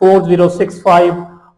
4065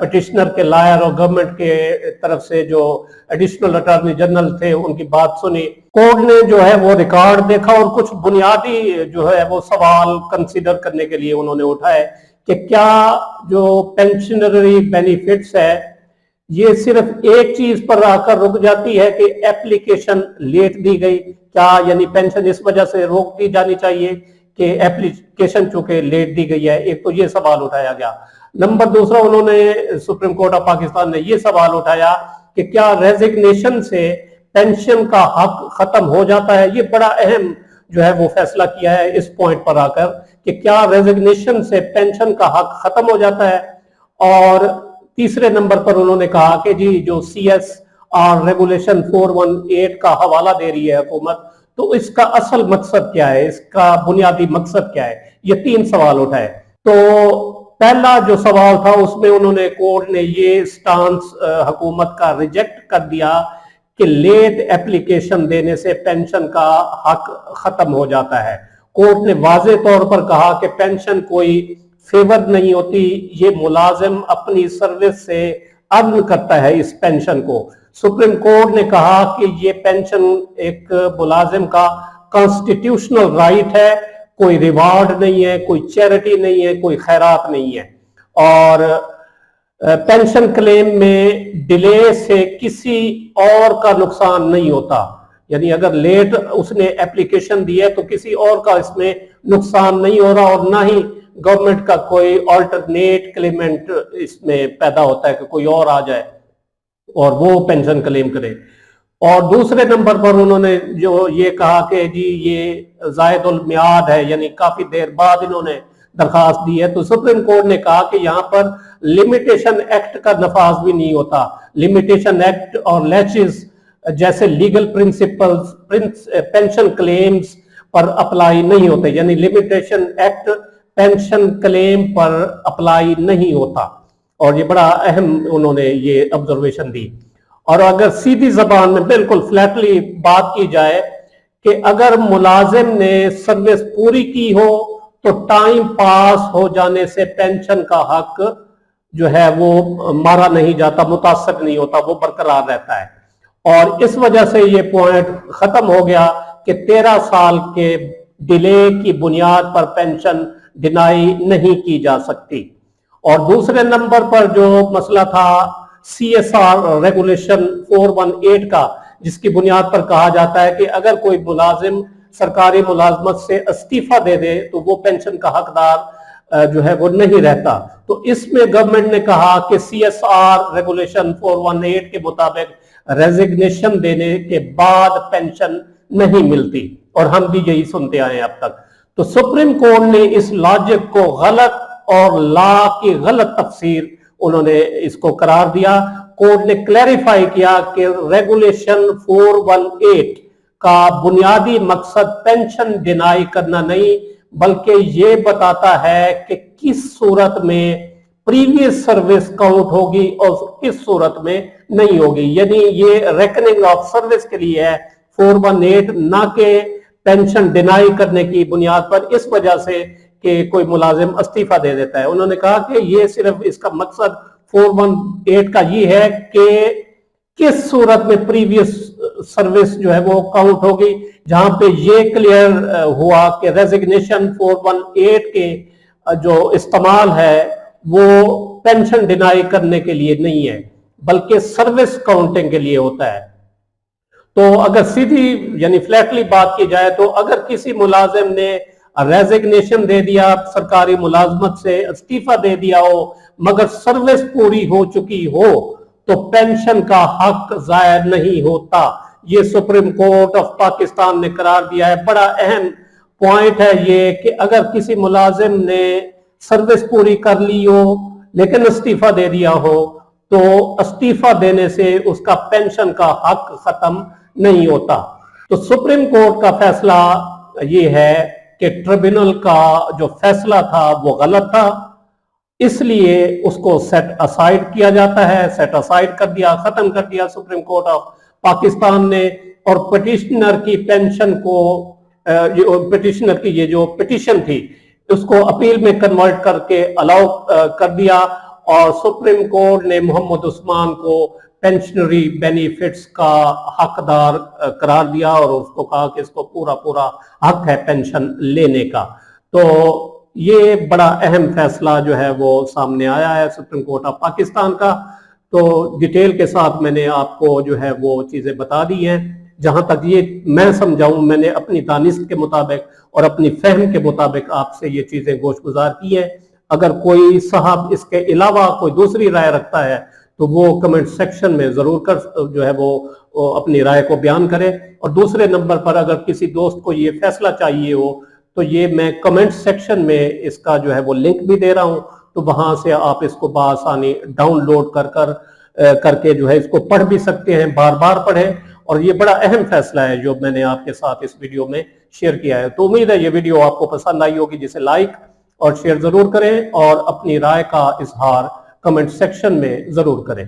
petitioner کے lawyer اور government کے طرف سے جو ایڈیشنل اٹارنی جنرل تھے ان کی بات سنی. کورٹ نے جو ہے وہ ریکارڈ دیکھا اور کچھ بنیادی جو ہے وہ سوال کنسیڈر کرنے کے لیے انہوں نے اٹھائے کہ کیا جو پینشنری بینیفٹس ہے یہ صرف ایک چیز پر آ کر رک جاتی ہے کہ اپلیکیشن لیٹ دی گئی, کیا یعنی پینشن اس وجہ سے روک دی جانی چاہیے کہ اپلیکیشن چونکہ لیٹ دی گئی ہے. ایک تو یہ سوال اٹھایا گیا. نمبر دوسرا انہوں نے سپریم کورٹ آف پاکستان نے یہ سوال اٹھایا کہ کیا ریزگنیشن سے پینشن کا حق ختم ہو جاتا ہے. یہ بڑا اہم جو ہے وہ فیصلہ کیا ہے اس پوائنٹ پر آ کر کہ کیا ریزگنیشن سے پینشن کا حق ختم ہو جاتا ہے. اور تیسرے نمبر پر انہوں نے کہا کہ جی جو سی ایس آر ریگولیشن 418 کا حوالہ دے رہی ہے حکومت, تو اس کا اصل مقصد کیا ہے, اس کا بنیادی مقصد کیا ہے. یہ 3 سوال اٹھائے. تو پہلا جو سوال تھا اس میں انہوں نے کورٹ نے یہ سٹانس حکومت کا ریجیکٹ کر دیا کہ لیٹ اپلیکیشن دینے سے پینشن کا حق ختم ہو جاتا ہے. کورٹ نے واضح طور پر کہا کہ پینشن کوئی فیور نہیں ہوتی, یہ ملازم اپنی سروس سے ارن کرتا ہے اس پینشن کو. سپریم کورٹ نے کہا کہ یہ پینشن ایک ملازم کا کانسٹیٹیوشنل رائٹ ہے, کوئی ریوارڈ نہیں ہے, کوئی چیریٹی نہیں ہے, کوئی خیرات نہیں ہے. اور پینشن کلیم میں ڈیلے سے کسی اور کا نقصان نہیں ہوتا, یعنی اگر لیٹ اس نے اپلیکیشن دی ہے تو کسی اور کا اس میں نقصان نہیں ہو رہا, اور نہ ہی گورنمنٹ کا کوئی آلٹرنیٹ کلیمنٹ اس میں پیدا ہوتا ہے کہ کوئی اور آ جائے اور وہ پینشن کلیم کرے. اور دوسرے نمبر پر انہوں نے جو یہ کہا کہ جی یہ زائد المیعاد ہے, یعنی کافی دیر بعد انہوں نے درخواست دی ہے, تو سپریم کورٹ نے کہا کہ یہاں پر لمیٹیشن ایکٹ کا نفاذ بھی نہیں ہوتا. لمیٹیشن ایکٹ اور لیچز جیسے لیگل پرنسپلز پینشن کلیمز پر اپلائی نہیں ہوتے, یعنی لمیٹیشن ایکٹ پینشن کلیم پر اپلائی نہیں ہوتا. اور یہ بڑا اہم انہوں نے یہ آبزرویشن دی. اور اگر سیدھی زبان میں بالکل فلیٹلی بات کی جائے کہ اگر ملازم نے سروس پوری کی ہو تو ٹائم پاس ہو جانے سے پینشن کا حق جو ہے وہ مارا نہیں جاتا, متاثر نہیں ہوتا, وہ برقرار رہتا ہے. اور اس وجہ سے یہ پوائنٹ ختم ہو گیا کہ 13 سال کے ڈیلے کی بنیاد پر پینشن ڈینائی نہیں کی جا سکتی. اور دوسرے نمبر پر جو مسئلہ تھا سی ایس آر ریگولیشن 418 کا, جس کی بنیاد پر کہا جاتا ہے کہ اگر کوئی ملازم سرکاری ملازمت سے استعفیٰ دے دے تو وہ پینشن کا حقدار جو ہے وہ نہیں رہتا. تو اس میں گورنمنٹ نے کہا کہ سی ایس آر ریگولیشن 418 کے مطابق ریزگنیشن دینے کے بعد پینشن نہیں ملتی, اور ہم بھی یہی سنتے آئے ہیں اب تک. تو سپریم کورٹ نے اس لاجک کو غلط اور لا کی غلط تفسیر انہوں نے اس کو قرار دیا. کورٹ نے کلیریفائی کیا کہ ریگولیشن 418 کا بنیادی مقصد پینشن ڈینائی کرنا نہیں, بلکہ یہ بتاتا ہے کہ کس صورت میں پریویس سروس کاؤنٹ ہوگی اور کس صورت میں نہیں ہوگی. یعنی یہ ریکننگ آف سروس کے لیے ہے 418, نہ کہ پینشن ڈینائی کرنے کی بنیاد پر اس وجہ سے کہ کوئی ملازم استعفیٰ دے دیتا ہے. انہوں نے کہا کہ یہ صرف اس کا مقصد 418 کا یہ ہے کہ کس صورت میں پریویس سروس جو ہے وہ کاؤنٹ ہوگی, جہاں پہ یہ کلیئر ہوا کہ ریزگنیشن 418 کے جو استعمال ہے وہ پینشن ڈینائی کرنے کے لیے نہیں ہے بلکہ سروس کاؤنٹنگ کے لیے ہوتا ہے. تو اگر سیدھی یعنی فلیٹلی بات کی جائے تو اگر کسی ملازم نے ریزگنیشن دے دیا, سرکاری ملازمت سے استعفیٰ دے دیا ہو مگر سروس پوری ہو چکی ہو تو پینشن کا حق ضائع نہیں ہوتا. یہ سپریم کورٹ آف پاکستان نے قرار دیا ہے. بڑا اہم پوائنٹ ہے یہ کہ اگر کسی ملازم نے سروس پوری کر لی ہو لیکن استعفیٰ دے دیا ہو تو استعفیٰ دینے سے اس کا پینشن کا حق ختم نہیں ہوتا. تو سپریم کورٹ کا فیصلہ یہ ہے کہ ٹریبونل کا جو فیصلہ تھا وہ غلط تھا, اس لیے اس کو سیٹ اسائیڈ کیا جاتا ہے. سیٹ اسائیڈ کر دیا, ختم کر دیا سپریم کورٹ آف پاکستان نے. اور پٹیشنر کی پینشن کو پٹیشنر کی یہ جو پٹیشن تھی اس کو اپیل میں کنورٹ کر کے الاؤ کر دیا. اور سپریم کورٹ نے محمد عثمان کو پینشنری بینیفٹس کا حقدار قرار دیا اور اس کو کہا کہ اس کو پورا حق ہے پینشن لینے کا. تو یہ بڑا اہم فیصلہ جو ہے وہ سامنے آیا ہے سپریم کورٹ آف پاکستان کا. تو ڈیٹیل کے ساتھ میں نے آپ کو جو ہے وہ چیزیں بتا دی ہیں. جہاں تک یہ میں سمجھاؤں میں نے اپنی دانست کے مطابق اور اپنی فہم کے مطابق آپ سے یہ چیزیں گوش گزار کی ہیں. اگر کوئی صاحب اس کے علاوہ کوئی دوسری رائے رکھتا ہے تو وہ کمنٹ سیکشن میں ضرور جو ہے وہ اپنی رائے کو بیان کرے. اور دوسرے نمبر پر اگر کسی دوست کو یہ فیصلہ چاہیے ہو تو یہ میں کمنٹ سیکشن میں اس کا جو ہے وہ لنک بھی دے رہا ہوں, تو وہاں سے آپ اس کو بآسانی ڈاؤن لوڈ کر کے جو ہے اس کو پڑھ بھی سکتے ہیں, بار بار پڑھیں. اور یہ بڑا اہم فیصلہ ہے جو میں نے آپ کے ساتھ اس ویڈیو میں شیئر کیا ہے. تو امید ہے یہ ویڈیو آپ کو پسند آئی ہوگی, جسے لائک اور شیئر ضرور کریں اور اپنی رائے کا اظہار کمنٹ سیکشن میں ضرور کریں.